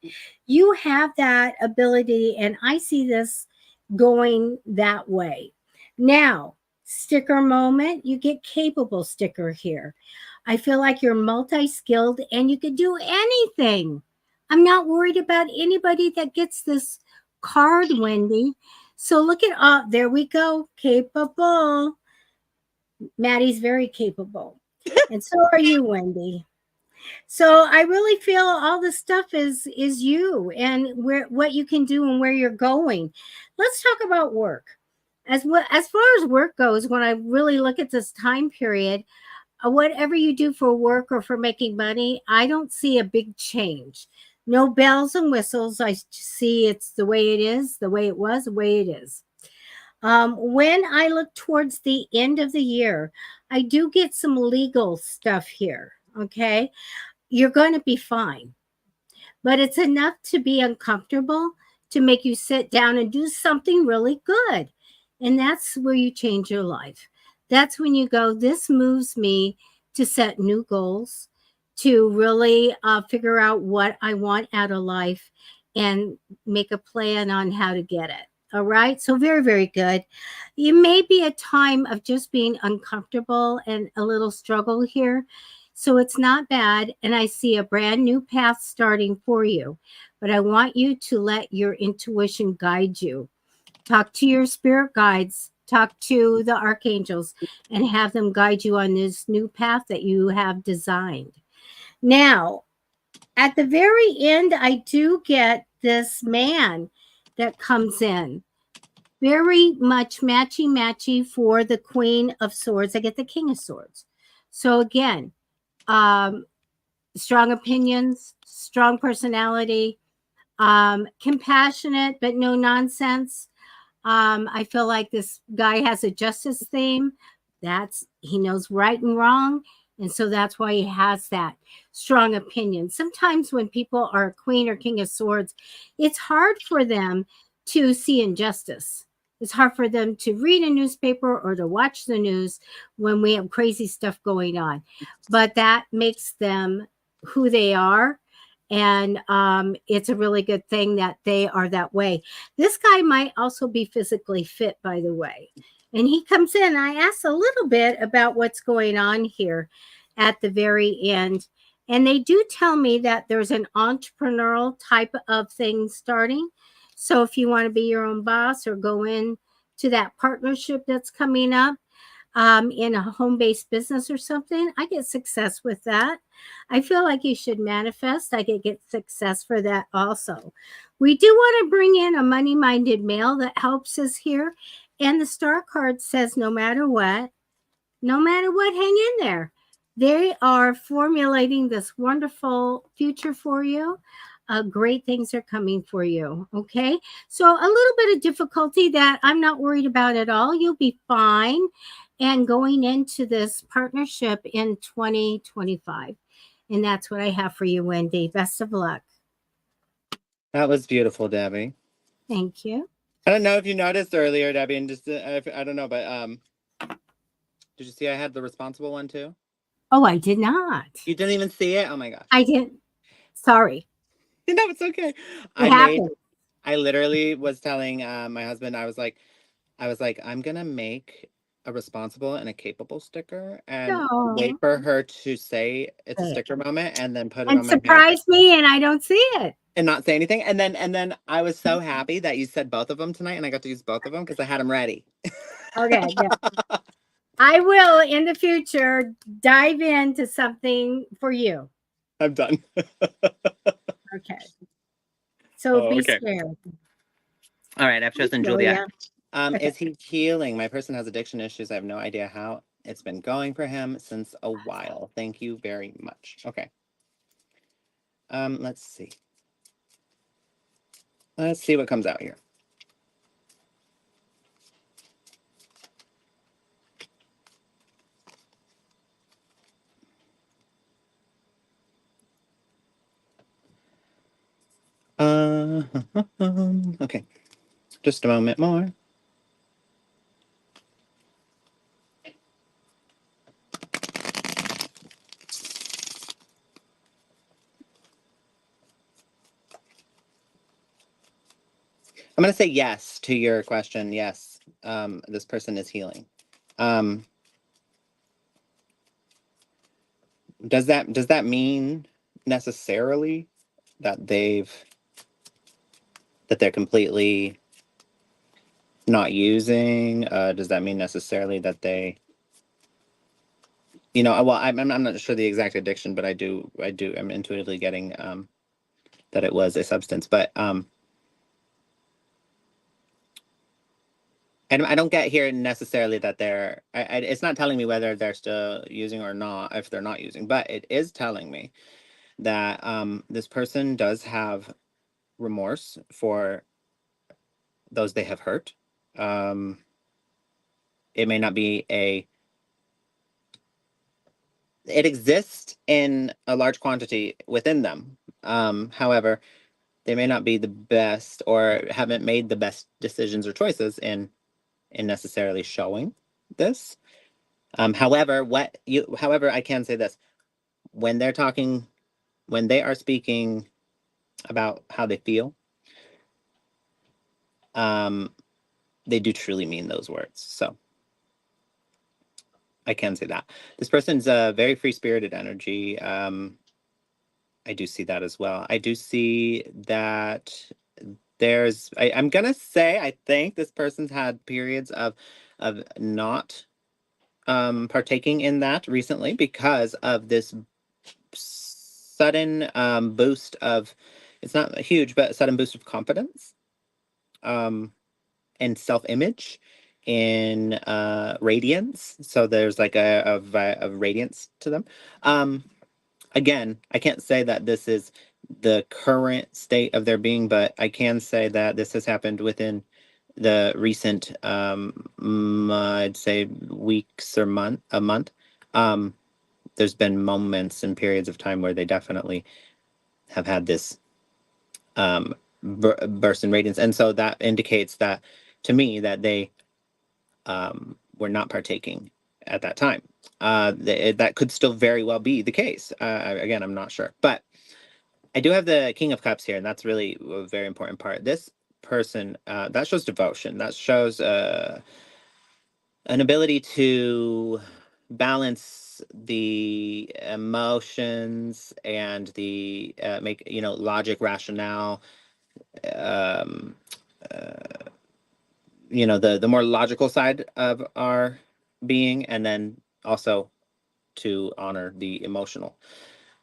You have that ability, and I see this going that way. Now, sticker moment, you get capable sticker here. I feel like you're multi-skilled and you could do anything. I'm not worried about anybody that gets this card, Wendy. So look at, there we go, capable. Maddie's very capable. And so are you, Wendy. So I really feel all this stuff is you, and what you can do and where you're going. Let's talk about work. As far as work goes, when I really look at this time period, whatever you do for work or for making money, I don't see a big change. No bells and whistles. I see it's the way it is, the way it was, the way it is. When I look towards the end of the year, I do get some legal stuff here. Okay. You're going to be fine, but it's enough to be uncomfortable to make you sit down and do something really good. And that's where you change your life. That's when you go, this moves me to set new goals, to really figure out what I want out of life and make a plan on how to get it. All right. So very, very good. It may be a time of just being uncomfortable and a little struggle here. So it's not bad. And I see a brand new path starting for you. But I want you to let your intuition guide you. Talk to your spirit guides, talk to the archangels, and have them guide you on this new path that you have designed. Now, at the very end, I do get this man that comes in. Very much matchy for the Queen of Swords. I get the King of Swords. So again, strong opinions, strong personality, compassionate but no nonsense. I feel like this guy has a justice theme. He knows right and wrong. And so that's why he has that strong opinion. Sometimes when people are Queen or King of Swords, it's hard for them to see injustice. It's hard for them to read a newspaper or to watch the news when we have crazy stuff going on. But that makes them who they are. And it's a really good thing that they are that way. This guy might also be physically fit, by the way. And he comes in. I asked a little bit about what's going on here at the very end. And they do tell me that there's an entrepreneurial type of thing starting. So if you want to be your own boss or go in to that partnership that's coming up in a home-based business or something, I get success with that. I feel like you should manifest. I could get success for that also. We do want to bring in a money-minded male that helps us here. And the star card says, no matter what, hang in there. They are formulating this wonderful future for you. Great things are coming for you. Okay. So a little bit of difficulty that I'm not worried about at all. You'll be fine. And going into this partnership in 2025. And that's what I have for you, Wendy. Best of luck. That was beautiful, Debbie. Thank you. I don't know if you noticed earlier, Debbie, and just I don't know, but did you see I had the responsible one too? Oh, I did not. You didn't even see it? Oh my gosh. I didn't. Sorry. No, it's okay. What happened? I literally was telling my husband, I was like, I'm gonna make a responsible and a capable sticker and wait for her to say it's a sticker moment and then put it on my surprise me and I don't see it. And not say anything. And then I was so happy that you said both of them tonight and I got to use both of them because I had them ready. Okay, good. I will in the future dive into something for you. I'm done. Okay. So be scared. All right, I've chosen Julia. Okay. Is he healing? My person has addiction issues. I have no idea how it's been going for him since a while. Thank you very much. Okay. Let's see. Let's see what comes out here. Okay. Just a moment more. I'm going to say yes to your question. Yes, this person is healing. Does that mean necessarily that they're completely not using? Does that mean necessarily that they, well, I'm not sure the exact addiction, but I'm intuitively getting that it was a substance, but and I don't get here necessarily that it's not telling me whether they're still using or not, if they're not using, but it is telling me that this person does have remorse for those they have hurt. It may not be it exists in a large quantity within them. However, they may not be the best or haven't made the best decisions or choices in necessarily showing this. However, I can say this: when they are speaking about how they feel, they do truly mean those words. So I can say that this person's a very free-spirited energy. I do see that as well. I do see that I'm gonna say I think this person's had periods of not partaking in that recently because of this sudden boost of it's not huge, but a sudden boost of confidence, and self-image, in radiance. So there's like a radiance to them. Again, I can't say that this is the current state of their being, but I can say that this has happened within the recent, I'd say weeks or a month. There's been moments and periods of time where they definitely have had this burst in radiance, and so that indicates that to me that they were not partaking at that time. That could still very well be the case. Again, I'm not sure, but I do have the King of Cups here, and that's really a very important part. This person, that shows devotion. That shows an ability to balance the emotions and the make logic, rationale, um, the more logical side of our being, and then also to honor the emotional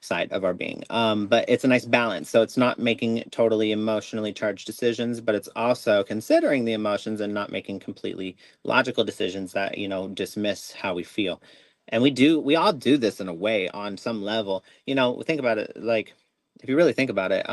side of our being. But it's a nice balance. So it's not making totally emotionally charged decisions, but it's also considering the emotions and not making completely logical decisions that, dismiss how we feel. And we all do this in a way on some level. Think about it, like, if you really think about it,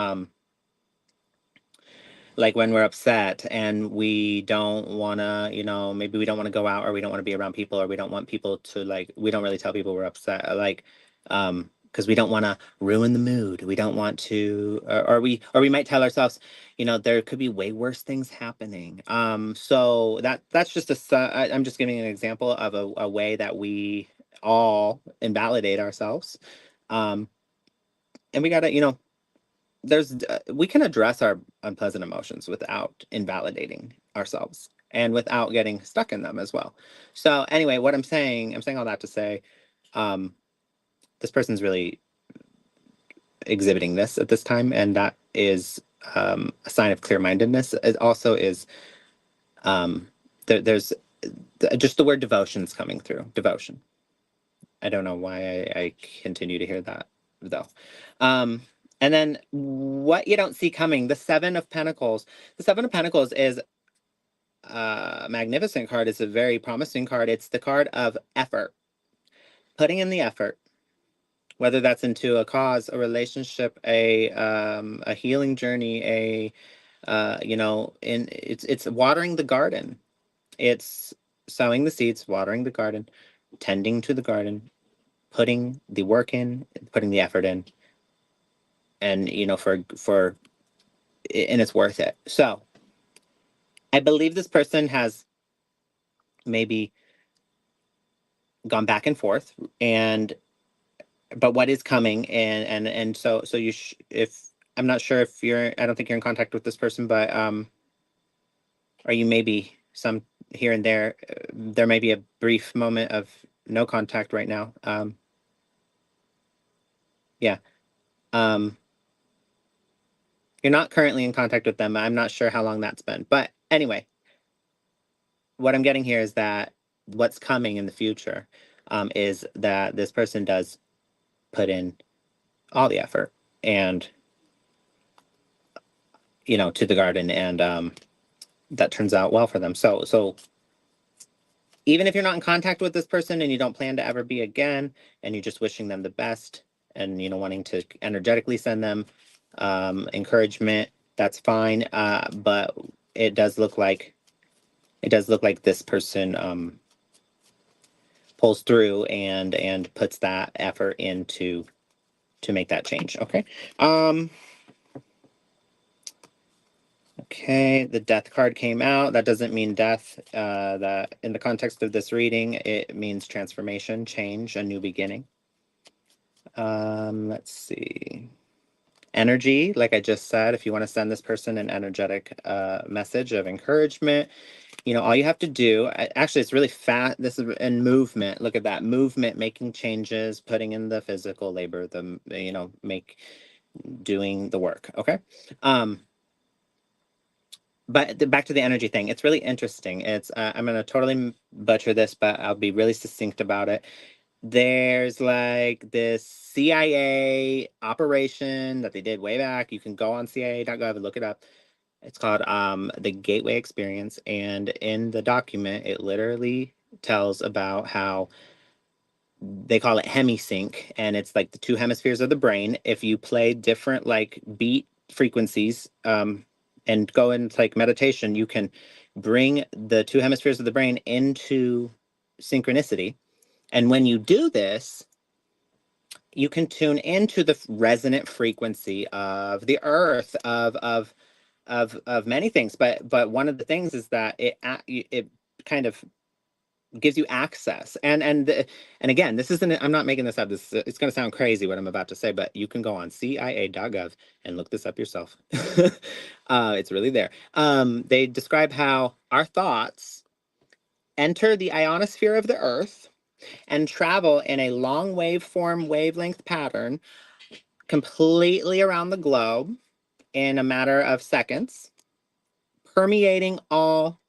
like when we're upset and we don't want to, maybe we don't want to go out, or we don't want to be around people, or we don't want people to, like, we don't really tell people we're upset, like, because we don't want to ruin the mood. We don't want to, or we might tell ourselves, there could be way worse things happening. So that's just I'm just giving an example of a way that we all invalidate ourselves. And we gotta, we can address our unpleasant emotions without invalidating ourselves and without getting stuck in them as well. So anyway, what I'm saying all that to say, this person's really exhibiting this at this time, and that is a sign of clear-mindedness. It also is, there's just the word devotion's coming through. Devotion. I don't know why I continue to hear that though. And then what you don't see coming, the Seven of Pentacles. The Seven of Pentacles is a magnificent card. It's a very promising card. It's the card of effort, putting in the effort, whether that's into a cause, a relationship, a healing journey, it's watering the garden. It's sowing the seeds, watering the garden, tending to the garden, putting the work in, putting the effort in, and and it's worth it. So I believe this person has maybe gone back and forth, but what is coming, and so if I'm not sure if I don't think you're in contact with this person, but or you maybe some here and there, there may be a brief moment of no contact right now. Yeah. You're not currently in contact with them. I'm not sure how long that's been, but anyway, what I'm getting here is that what's coming in the future, is that this person does put in all the effort and to the garden, and that turns out well for them. So even if you're not in contact with this person and you don't plan to ever be again, and you're just wishing them the best, and wanting to energetically send them encouragement, that's fine. But it does look like this person pulls through and puts that effort into to make that change. Okay. Okay, the death card came out. That doesn't mean death. That in the context of this reading, it means transformation, change, a new beginning. Let's see. Energy, like I just said, if you want to send this person an energetic message of encouragement, all you have to do, actually, it's really fast. This is in movement. Look at that movement, making changes, putting in the physical labor, doing the work. Okay. But back to the energy thing, it's really interesting. It's I'm going to totally butcher this, but I'll be really succinct about it. there's like this CIA operation that they did way back. You can go on CIA.gov and look it up. It's called the Gateway Experience. And in the document, it literally tells about how they call it hemisync, and it's like the two hemispheres of the brain. If you play different like beat frequencies and go into like meditation, you can bring the two hemispheres of the brain into synchronicity. And when you do this, you can tune into the resonant frequency of the earth, of many things. But one of the things is that it kind of gives you access. And again, this isn't, I'm not making this up. This it's going to sound crazy what I'm about to say, but you can go on CIA.gov and look this up yourself. It's really there. They describe how our thoughts enter the ionosphere of the earth and travel in a long waveform wavelength pattern completely around the globe in a matter of seconds, permeating all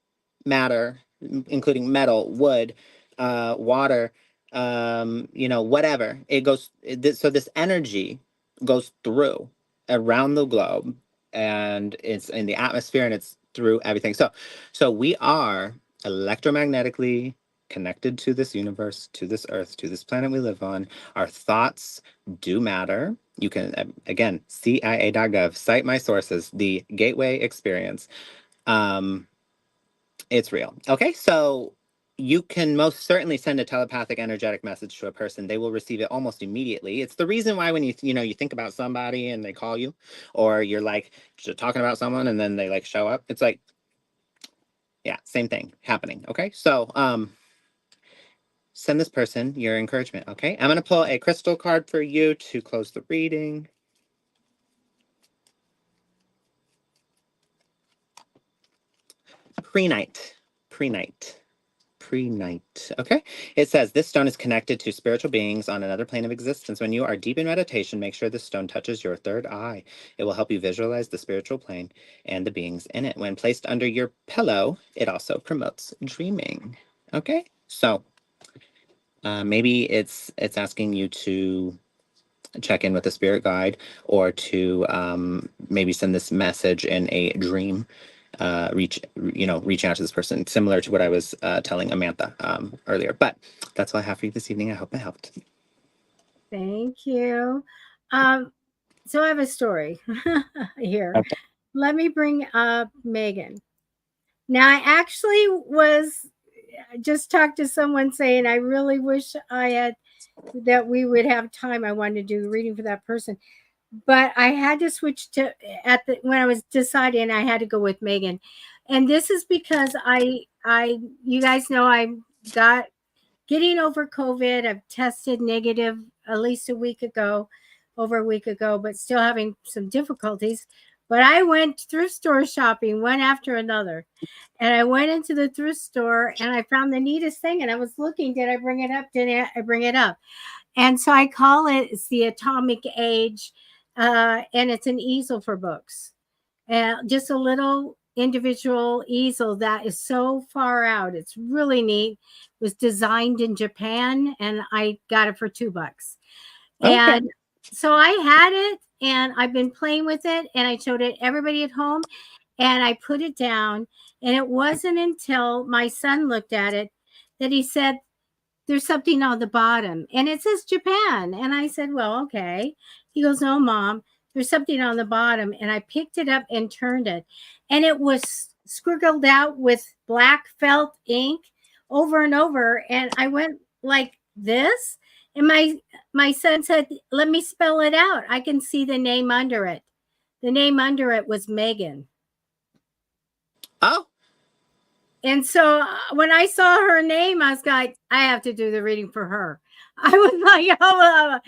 matter, including metal, wood, water, whatever. It goes, so this energy goes through around the globe, and it's in the atmosphere, and it's through everything. So we are electromagnetically connected to this universe, to this earth, to this planet we live on. Our thoughts do matter. You can, again, CIA.gov, cite my sources, the Gateway Experience. It's real. Okay, so you can most certainly send a telepathic energetic message to a person. They will receive it almost immediately. It's the reason why when you think about somebody and they call you, or you're like talking about someone and then they like show up. It's like, yeah, same thing happening. Okay, so send this person your encouragement. Okay, I'm gonna pull a crystal card for you to close the reading. Pre-night. Okay. It says this stone is connected to spiritual beings on another plane of existence. When you are deep in meditation, make sure this stone touches your third eye. It will help you visualize the spiritual plane and the beings in it. When placed under your pillow, it also promotes dreaming. Okay. So maybe it's asking you to check in with a spirit guide, or to maybe send this message in a dream. Reaching out to this person, similar to what I was telling Amantha earlier. But that's all I have for you this evening. I hope it helped. Thank you. So I have a story here. Okay. Let me bring up Megan. Now, I actually was just talked to someone saying I really wish I had that we would have time. I wanted to do the reading for that person, but I had to switch to when I was deciding. I had to go with Megan, and this is because you guys know I got getting over COVID. I've tested negative at least over a week ago, but still having some difficulties. But I went thrift store shopping one after another. And I went into the thrift store and I found the neatest thing. And I was looking, did I bring it up? Did I bring it up? And so I call it's the Atomic Age, and it's an easel for books. And just a little individual easel that is so far out. It's really neat. It was designed in Japan, and I got it for $2. Okay. And so I had it, and I've been playing with it, and I showed it everybody at home, and I put it down. And it wasn't until my son looked at it that he said, there's something on the bottom and it says Japan. And I said, well, okay. He goes, no, Mom, there's something on the bottom. And I picked it up and turned it. And it was scribbled out with black felt ink over and over. And I went like this. And my son said, let me spell it out. I can see the name under it. The name under it was Megan. Oh. And so when I saw her name, I was like, I have to do the reading for her. I was like, oh,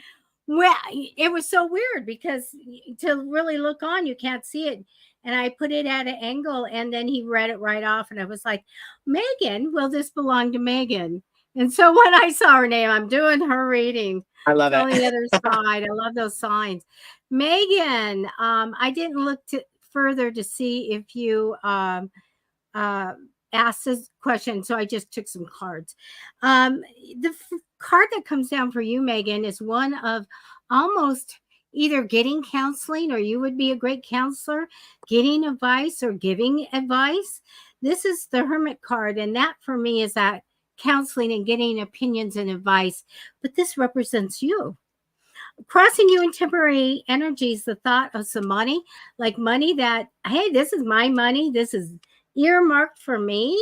well, it was so weird because to really look on, you can't see it. And I put it at an angle, and then he read it right off. And I was like, Megan, will this belong to Megan? And so when I saw her name, I'm doing her reading. I love on the it. other side. I love those signs. Megan, I didn't look further to see if you asked this question, so I just took some cards. The card that comes down for you, Megan, is one of almost either getting counseling, or you would be a great counselor, getting advice or giving advice. This is the Hermit card, and that for me is that counseling and getting opinions and advice. But this represents you. Crossing you in temporary energies, the thought of some money, like money that, hey, this is my money, this is earmarked for me,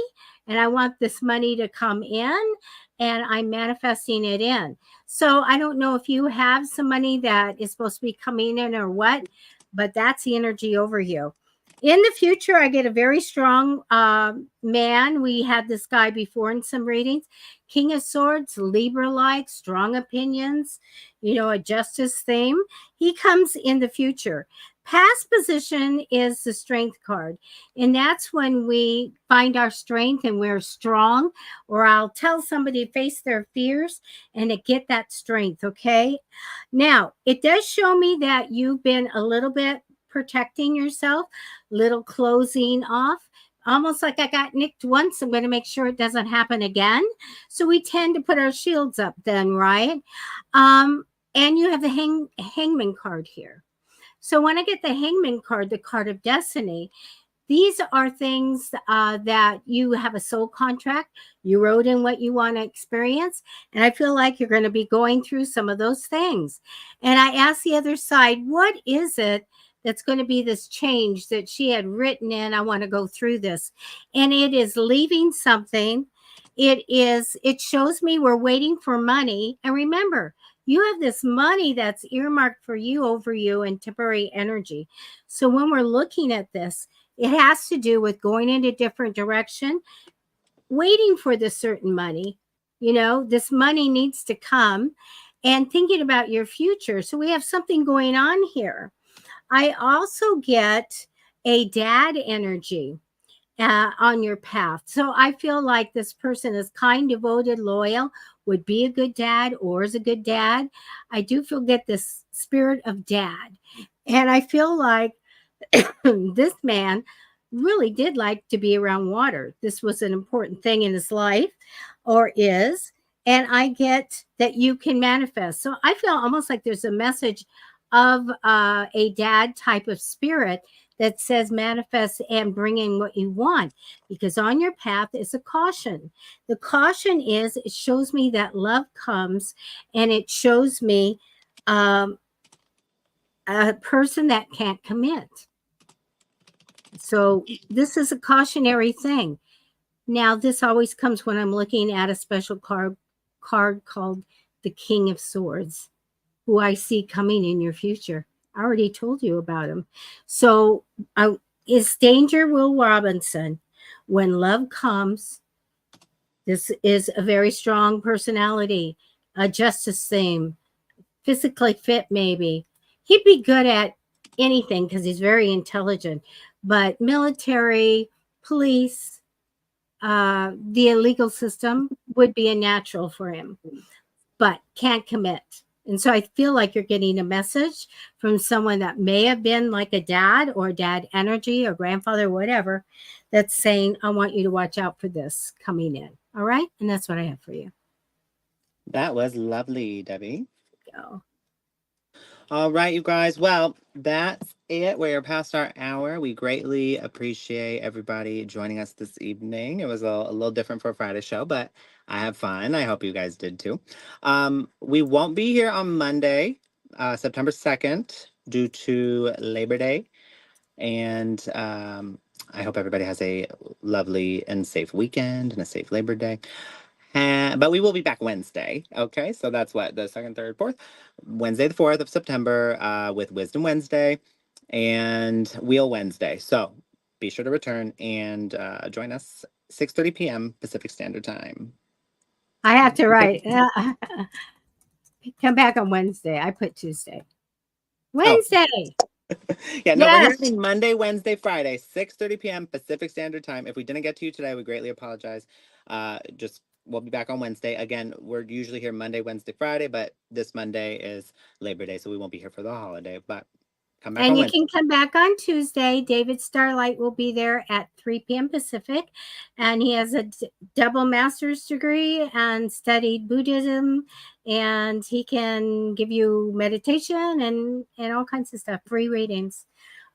and I want this money to come in, and I'm manifesting it in. So I don't know if you have some money that is supposed to be coming in or what, but that's the energy over you. In the future, I get a very strong man. We had this guy before in some readings. King of Swords, Libra-like, strong opinions, a justice theme. He comes in the future. Past position is the strength card. And that's when we find our strength and we're strong, or I'll tell somebody to face their fears and to get that strength. Okay. Now, it does show me that you've been a little bit protecting yourself, little closing off. Almost like I got nicked once. I'm going to make sure it doesn't happen again. So we tend to put our shields up then, right? And you have the hangman card here. So when I get the hangman card, the card of destiny, these are things that you have a soul contract. You wrote in what you want to experience. And I feel like you're going to be going through some of those things. And I asked the other side, what is it that's going to be this change that she had written in? I want to go through this. And it is leaving something. It shows me we're waiting for money. And remember, you have this money that's earmarked for you over you in temporary energy. So when we're looking at this, it has to do with going in a different direction, waiting for this certain money. This money needs to come, and thinking about your future. So we have something going on here. I also get a dad energy on your path. So I feel like this person is kind, devoted, loyal, would be a good dad, or is a good dad. I do get this spirit of dad. And I feel like this man really did like to be around water. This was an important thing in his life, or is. And I get that you can manifest. So I feel almost like there's a message of a dad type of spirit that says manifest and bring in what you want, because on your path is a caution. The caution is, it shows me that love comes, and it shows me a person that can't commit. So this is a cautionary thing. Now, this always comes when I'm looking at a special card called the King of Swords, who I see coming in your future. I already told you about him. So is Danger Will Robinson. When love comes, this is a very strong personality, a justice theme, physically fit maybe. He'd be good at anything because he's very intelligent, but military, police, the legal system would be a natural for him, but can't commit. And so I feel like you're getting a message from someone that may have been like a dad or dad energy or grandfather, whatever, that's saying, I want you to watch out for this coming in. All right. And that's what I have for you. That was lovely, Debbie. Go. All right, you guys. Well, that's it. We're past our hour. We greatly appreciate everybody joining us this evening. It was a little different for a Friday show, but I had fun. I hope you guys did too. We won't be here on Monday, September 2nd, due to Labor Day. And I hope everybody has a lovely and safe weekend and a safe Labor Day. But we will be back Wednesday. Okay, so that's what, the 2nd, 3rd, 4th, Wednesday, the 4th of September, with Wisdom Wednesday and Wheel Wednesday. So be sure to return and join us 6:30 p.m. Pacific Standard Time. I have to write. Come back on Wednesday. I put Tuesday. Wednesday. Yeah, no, we're Yes. having Monday, Wednesday, Friday, 6:30 p.m. Pacific Standard Time. If we didn't get to you today, we greatly apologize. We'll be back on Wednesday. Again, we're usually here Monday, Wednesday, Friday, but this Monday is Labor Day, so we won't be here for the holiday. But Come back And on you Wednesday. can come back on Tuesday. David Starlight will be there at 3 p.m. Pacific. And he has a double master's degree and studied Buddhism. And he can give you meditation and all kinds of stuff, free readings.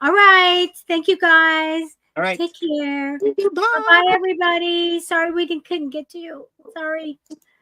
All right. Thank you, guys. All right. Take care. Bye. Bye-bye, everybody. Sorry we couldn't get to you. Sorry.